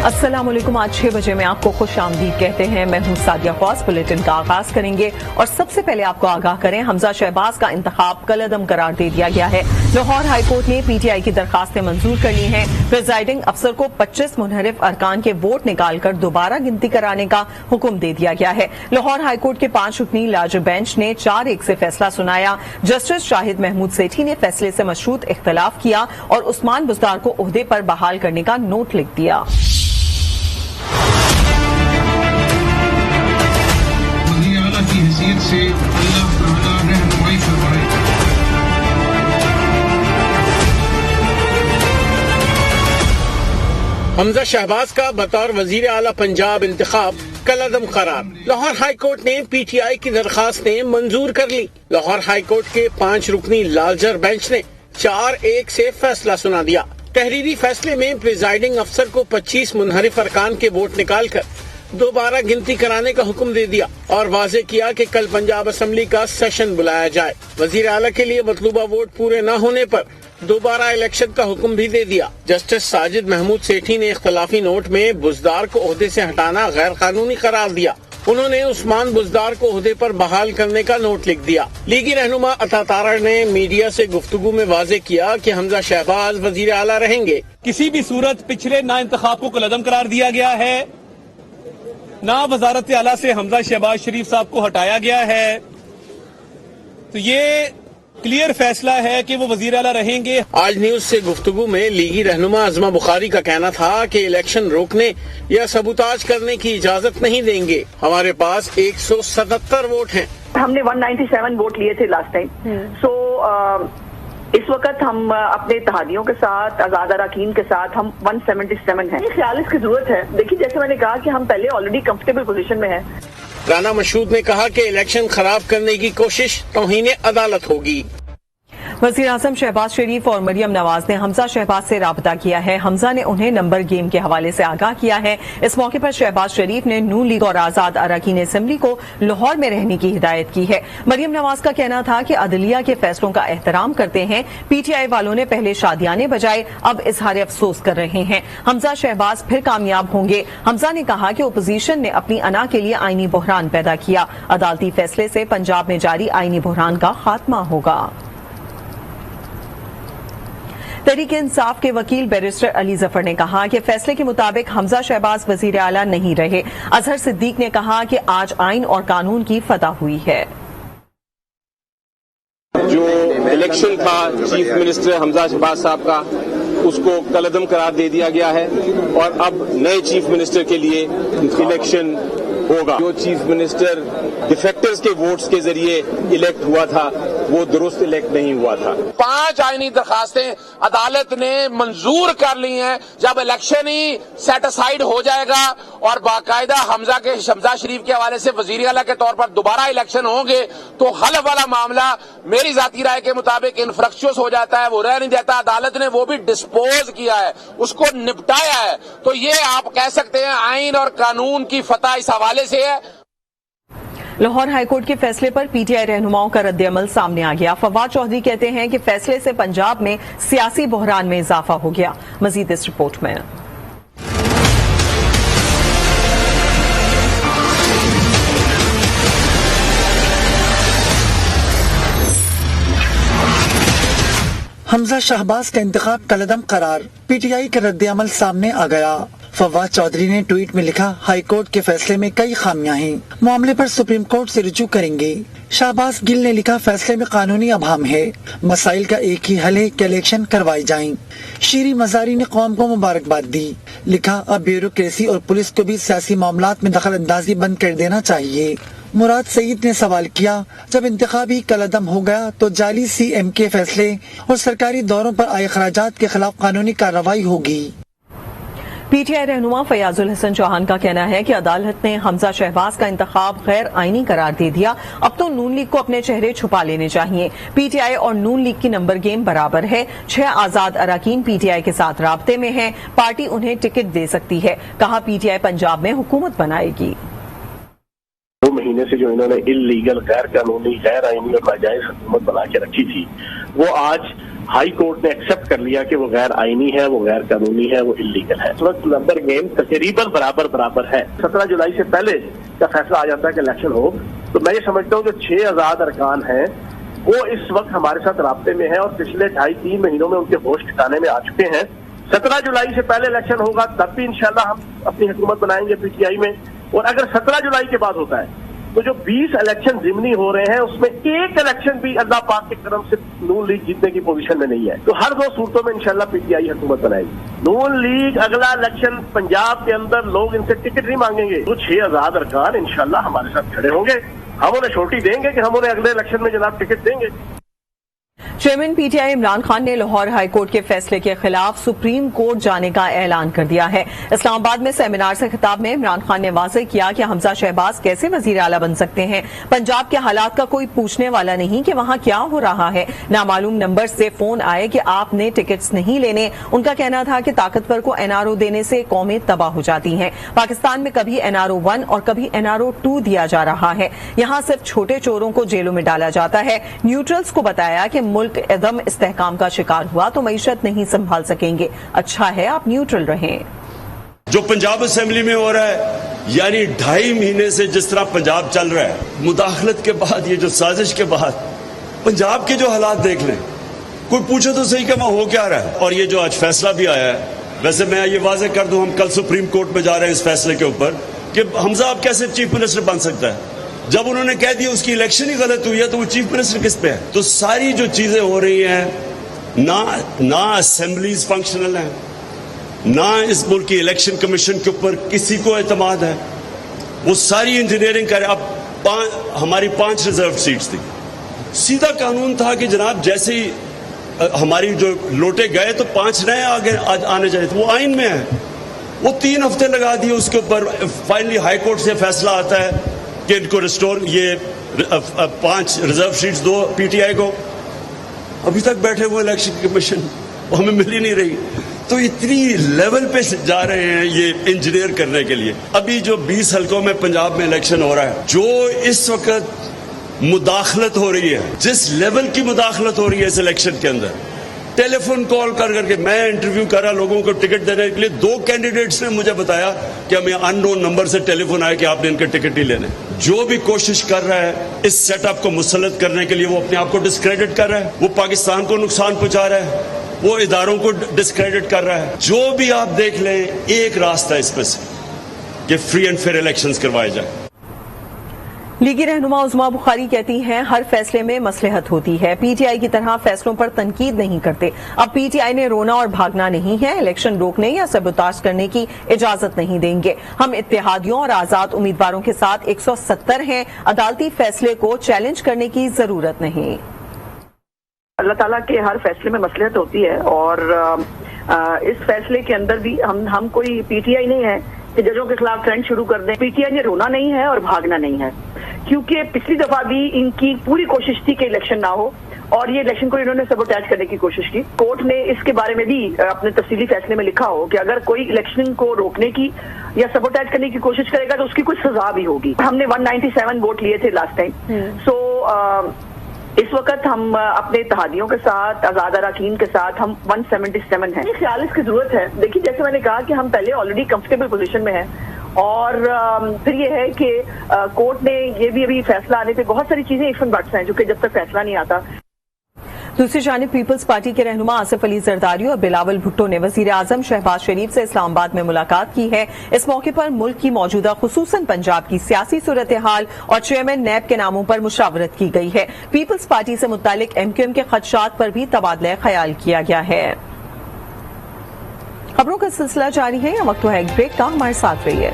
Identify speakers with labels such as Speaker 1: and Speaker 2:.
Speaker 1: अस्सलाम वालेकुम। आज 6 बजे में आपको खुश आमदीद कहते हैं। मैं हूं सादिया ख्वास। बुलेटिन का आगाज करेंगे और सबसे पहले आपको आगाह करें, हमजा शहबाज का इंतखाब कलअदम करार दे दिया गया है। लाहौर हाई कोर्ट ने पीटीआई की दरखास्तें मंजूर कर ली हैं। प्रिजाइडिंग अफसर को 25 मुनहरिफ अरकान के वोट निकालकर दोबारा गिनती कराने का हुक्म दे दिया गया है। लाहौर हाई कोर्ट के 5 रुकनी लार्ज बेंच ने 4-1 से फैसला सुनाया। जस्टिस शाहिद महमूद सेठी ने फैसले से मशरूत इख्तलाफ किया और उस्मान बुज़दार को ओहदे पर बहाल करने का नोट लिख दिया।
Speaker 2: की हैसियत से अल्लाह ताला रहनुमाई फरमाए।
Speaker 3: हमजा शहबाज का बतौर वजीर आला पंजाब इंतखाब कलअदम करार। लाहौर हाई कोर्ट ने पीटीआई की दरखास्तें मंजूर कर ली। लाहौर हाई कोर्ट के 5 रुकनी लार्जर बेंच ने 4-1 से फैसला सुना दिया। तहरीरी फैसले में प्रिजाइडिंग अफसर को 25 मुनहरिफ अरकान के वोट निकालकर दोबारा गिनती कराने का हुक्म दे दिया और वाज़ेह किया कि कल पंजाब असेंबली का सेशन बुलाया जाए। वजीर आला के लिए मतलूबा वोट पूरे न होने पर दोबारा इलेक्शन का हुक्म भी दे दिया। जस्टिस साजिद महमूद सेठी ने इख्तलाफी नोट में बुज़दार को ओहदे से हटाना गैर कानूनी करार दिया। उन्होंने उस्मान बुज़दार को ओहदे पर बहाल करने का नोट लिख दिया। लीगी रहनुमा अता तारड़ ने मीडिया से गुफ्तगू में वाज़ेह किया कि हमजा शहबाज वजीर आला रहेंगे।
Speaker 4: किसी भी सूरत पिछले ना इंतखाब को कलअदम करार दिया गया है, ना वजारत आला से हमजा शहबाज शरीफ साहब को हटाया गया है। तो ये क्लियर फैसला है कि वो वजीर आला रहेंगे।
Speaker 3: आज न्यूज से गुफ्तगू में लीगी रहनुमा अज़मा बुखारी का कहना था कि इलेक्शन रोकने या सबूताज करने की इजाजत नहीं देंगे। हमारे पास 177 वोट हैं।
Speaker 5: हमने 197 वोट लिए थे लास्ट टाइम। इस वक्त हम अपने इत्तेहादियों के साथ, आजाद अरकान के साथ हम 177 हैं। ख्याल इसकी जरूरत है। देखिए, जैसे मैंने कहा कि हम पहले ऑलरेडी कंफर्टेबल पोजीशन में हैं।
Speaker 3: राना मशहूद ने कहा कि इलेक्शन खराब करने की कोशिश तौहीन अदालत होगी।
Speaker 1: वज़ीर आज़म शहबाज शरीफ और मरियम नवाज ने हमजा शहबाज से राबता किया है। हमजा ने उन्हें नंबर गेम के हवाले से आगाह किया है। इस मौके पर शहबाज शरीफ ने नून लीग और आजाद अरकान असेंबली को लाहौर में रहने की हिदायत की है। मरियम नवाज का कहना था कि अदलिया के फैसलों का एहतराम करते हैं। पीटीआई वालों ने पहले शादियाने बजाए अब इजहार अफसोस कर रहे हैं। हमजा शहबाज फिर कामयाब होंगे। हमजा ने कहा कि ओपोजिशन ने अपनी अना के लिए आईनी बहरान पैदा किया। अदालती फैसले से पंजाब में जारी आईनी बहरान का खात्मा होगा। तहरीक इंसाफ के वकील बैरिस्टर अली जफर ने कहा कि फैसले के मुताबिक हमजा शहबाज वजीर आला नहीं रहे। अजहर सिद्दीक ने कहा कि आज आइन और कानून की फतह हुई है।
Speaker 6: जो इलेक्शन था चीफ मिनिस्टर हमजा शहबाज साहब का, उसको कलअदम करार दे दिया गया है और अब नए चीफ मिनिस्टर के लिए इलेक्शन होगा। जो चीफ मिनिस्टर डिफेक्टर्स के वोट्स के जरिए इलेक्ट हुआ था वो दुरुस्त इलेक्ट नहीं हुआ था।
Speaker 7: 5 आईनी दरखास्तें अदालत ने मंजूर कर ली हैं। जब इलेक्शन ही सेट असाइड हो जाएगा और बाकायदा हमजा शरीफ के हवाले से वजीर आला के तौर पर दोबारा इलेक्शन होंगे तो हल्फ वाला मामला मेरी जाती राय के मुताबिक इनफ्रक्चुअस हो जाता है, वो रह नहीं देता। अदालत ने वो भी डिस्पोज किया है, उसको निपटाया है। तो ये आप कह सकते हैं आइन और कानून की फतह इस हवाले से है।
Speaker 1: लाहौर हाईकोर्ट के फैसले पर पीटीआई रहनुमाओं का रद्द-ए-अमल सामने आ गया। फवाद चौधरी कहते हैं कि फैसले से पंजाब में सियासी बहरान में इजाफा हो गया। मजीद इस रिपोर्ट में।
Speaker 8: हमजा शहबाज का इंतखाब कलअदम करार, पीटीआई का रद्द-ए-अमल सामने आ गया। फवाद चौधरी ने ट्वीट में लिखा, हाई कोर्ट के फैसले में कई खामियां हैं, मामले पर सुप्रीम कोर्ट से रुजू करेंगे। शाहबाज गिल ने लिखा, फैसले में कानूनी अभाम है, मसाइल का एक ही हल है कि इलेक्शन करवाए जाएं। शीरी मजारी ने कौम को मुबारकबाद दी। लिखा, अब ब्यूरोक्रेसी और पुलिस को भी सियासी मामलात में दखल अंदाजी बंद कर देना चाहिए। मुराद सईद ने सवाल किया, जब इंतखाबी कलअदम हो गया तो जाली CM के फैसले और सरकारी दौरों पर आए खराजात के खिलाफ कानूनी कार्रवाई होगी।
Speaker 1: पीटीआई रहनुमा फयाजुल हसन चौहान का कहना है कि अदालत ने हमजा शहबाज का इंतखाब गैर आईनी करार दे दिया। अब तो नून लीग को अपने चेहरे छुपा लेने चाहिए। पीटीआई और नून लीग की नंबर गेम बराबर है। 6 आजाद अरकान पीटीआई के साथ राब्ते में हैं। पार्टी उन्हें टिकट दे सकती है। कहा, पीटीआई पंजाब में हुकूमत बनाएगी।
Speaker 9: 2 महीने से जो इन्होंने इल्लीगल, गैर कानूनी, गैर आईनी और नाजायज हुकूमत बना के रखी थी, वो आज ہائی کورٹ نے ایکسپٹ کر لیا کہ وہ غیر آئینی ہے، وہ غیر قانونی ہے، وہ انلیگل ہے. اس وقت نمبر گیم تقریباً برابر ہے. 17 جولائی سے پہلے کا فیصلہ آ جاتا ہے کہ الیکشن ہو، تو میں یہ سمجھتا ہوں کہ 6 آزاد ارکان ہیں وہ اس وقت ہمارے ساتھ رابطے میں ہیں اور پچھلے 2.5-3 مہینوں میں ان کے ہوش ٹھکانے میں آ چکے ہیں. 17 جولائی سے پہلے الیکشن ہوگا تب بھی انشاءاللہ ہم اپنی حکومت بنائیں گے پی ٹی آئی میں. اور اگر 17 جولائی کے بعد ہوتا ہے تو جو 20 الیکشن ضمنی ہو رہے ہیں اس میں ایک الیکشن بھی اللہ پاک کے کرم سے نون لیگ جیتنے کی پوزیشن میں نہیں ہے. تو ہر 2 صورتوں میں انشاءاللہ پی ٹی آئی حکومت بنائے گی. نون لیگ اگلا الیکشن پنجاب کے اندر لوگ ان سے ٹکٹ نہیں مانگیں گے. تو 6 آزاد ارکان انشاءاللہ ہمارے ساتھ کھڑے ہوں گے. ہم انہیں چھوٹی دیں گے کہ ہم انہیں اگلے الیکشن میں جناب ٹکٹ دیں گے.
Speaker 1: چیئرمین پی ٹی آئی عمران خان نے لاہور ہائی کورٹ کے فیصلے کے خلاف سپریم کورٹ جانے کا اعلان کر دیا ہے. اسلام آباد میں سیمینار سے خطاب میں عمران خان نے واضح کیا کہ حمزہ شہباز کیسے وزیر اعلیٰ بن سکتے ہیں. پنجاب کے حالات کا کوئی پوچھنے والا نہیں کہ وہاں کیا ہو رہا ہے. نامعلوم نمبر سے فون آئے کہ آپ نے ٹکٹس نہیں لینے. ان کا کہنا تھا کہ طاقتور کو این آر او دینے سے قومیں تباہ ہو جاتی ہیں. پاکستان میں کبھی این آر او 1 اور کبھی این آر او 2 دیا جا رہا ہے. یہاں صرف چھوٹے چوروں کو جیلوں میں ڈالا جاتا ہے. نیوٹرلز کو بتایا کہ ملک عدم استحکام کا شکار ہوا تو معیشت نہیں سنبھال سکیں گے. اچھا ہے آپ نیوٹرل رہیں.
Speaker 10: جو پنجاب اسمبلی میں ہو رہا ہے یعنی 2.5 مہینے سے جس طرح پنجاب چل رہا ہے، مداخلت کے بعد یہ جو سازش کے بعد پنجاب کے جو حالات دیکھ لیں. کوئی پوچھے تو صحیح کہ وہاں ہو کیا رہا ہے. اور یہ جو آج فیصلہ بھی آیا ہے، ویسے میں یہ واضح کر دوں ہم کل سپریم کورٹ میں جا رہے ہیں اس فیصلے کے اوپر کہ حمزہ اب کیسے چیف منسٹر بن سکتا ہے. جب انہوں نے کہہ دیا اس کی الیکشن ہی غلط ہوئی ہے تو وہ چیف منسٹر کس پہ ہے. تو ساری جو چیزیں ہو رہی ہیں، نہ اسمبلیز فنکشنل ہیں، نہ اس ملک کی الیکشن کمیشن کے اوپر کسی کو اعتماد ہے. وہ ساری انجینئرنگ کرے. اب ہماری 5 ریزرو سیٹس تھی. سیدھا قانون تھا کہ جناب جیسے ہی ہماری جو لوٹے گئے تو 5 نئے آگے آنے چاہیے تھے. وہ آئین میں ہے. وہ 3 ہفتے لگا دیے اس کے اوپر. فائنلی ہائی کورٹ سے فیصلہ آتا ہے کہ ان کو ریسٹور، یہ 5 ریزرو سیٹس دو پی ٹی آئی کو. ابھی تک بیٹھے ہوئے الیکشن کمیشن ہمیں مل ہی نہیں رہی. تو اتنی لیول پہ جا رہے ہیں یہ انجینئر کرنے کے لیے. ابھی جو 20 حلقوں میں پنجاب میں الیکشن ہو رہا ہے، جو اس وقت مداخلت ہو رہی ہے، جس لیول کی مداخلت ہو رہی ہے اس الیکشن کے اندر، ٹیلی فون کال کر کے میں انٹرویو کر رہا لوگوں کو ٹکٹ دینے کے لیے. 2 کینڈیڈیٹس نے مجھے بتایا کہ ہمیں ان نون نمبر سے ٹیلی فون آیا کہ آپ نے ان کے ٹکٹ نہیں لینے. جو بھی کوشش کر رہا ہے اس سیٹ اپ کو مسلط کرنے کے لیے وہ اپنے آپ کو ڈسکریڈٹ کر رہا ہے. وہ پاکستان کو نقصان پہنچا رہا ہے. وہ اداروں کو ڈسکریڈٹ کر رہا ہے. جو بھی آپ دیکھ لیں ایک راستہ اس میں سے کہ فری اینڈ فیئر الیکشنز کروائے جائیں.
Speaker 1: لیگی رہنما عظما بخاری کہتی ہیں ہر فیصلے میں مصلحت ہوتی ہے. پی ٹی آئی کی طرح فیصلوں پر تنقید نہیں کرتے. اب پی ٹی آئی نے رونا اور بھاگنا نہیں ہے. الیکشن روکنے یا سیبوتاژ کرنے کی اجازت نہیں دیں گے. ہم اتحادیوں اور آزاد امیدواروں کے ساتھ 170 ہیں. عدالتی فیصلے کو چیلنج کرنے کی ضرورت نہیں.
Speaker 5: اللہ تعالیٰ کے ہر فیصلے میں مصلحت ہوتی ہے اور اس فیصلے کے اندر بھی ہم کوئی پی ٹی آئی نہیں ہے کہ ججوں کے خلاف ٹرینڈ شروع کر دیں. پی ٹی آئی نے رونا نہیں ہے اور بھاگنا نہیں ہے، کیونکہ پچھلی دفعہ بھی ان کی پوری کوشش تھی کہ الیکشن نہ ہو اور یہ الیکشن کو انہوں نے سبوٹیج کرنے کی کوشش کی. کورٹ نے اس کے بارے میں بھی اپنے تفصیلی فیصلے میں لکھا ہو کہ اگر کوئی الیکشن کو روکنے کی یا سبوٹیج کرنے کی کوشش کرے گا تو اس کی کچھ سزا بھی ہوگی. ہم نے 197 ووٹ لیے تھے لاسٹ ٹائم. سو اس وقت ہم اپنے اتحادیوں کے ساتھ، آزاد اراکین کے ساتھ ہم 177 ہیں. خیال اس کی ضرورت ہے. دیکھیے جیسے میں نے کہا کہ ہم پہلے آلریڈی کمفرٹیبل پوزیشن میں ہیں اور پھر یہ ہے کہ کورٹ نے یہ بھی ابھی فیصلہ آنے پہ بہت ساری چیزیں ایفن بٹس ہیں جو کہ جب تک فیصلہ نہیں آتا.
Speaker 1: دوسری جانب پیپلز پارٹی کے رہنما آصف علی زرداری اور بلاول بھٹو نے وزیر اعظم شہباز شریف سے اسلام آباد میں ملاقات کی ہے. اس موقع پر ملک کی موجودہ خصوصاً پنجاب کی سیاسی صورتحال اور چیئرمین نیب کے ناموں پر مشاورت کی گئی ہے. پیپلز پارٹی سے متعلق ایم کیو ایم کے خدشات پر بھی تبادلہ خیال کیا گیا ہے. خبروں کا سلسلہ جاری ہے. وقت ہے ایک بریک کا. ہمارے ساتھ رہیے.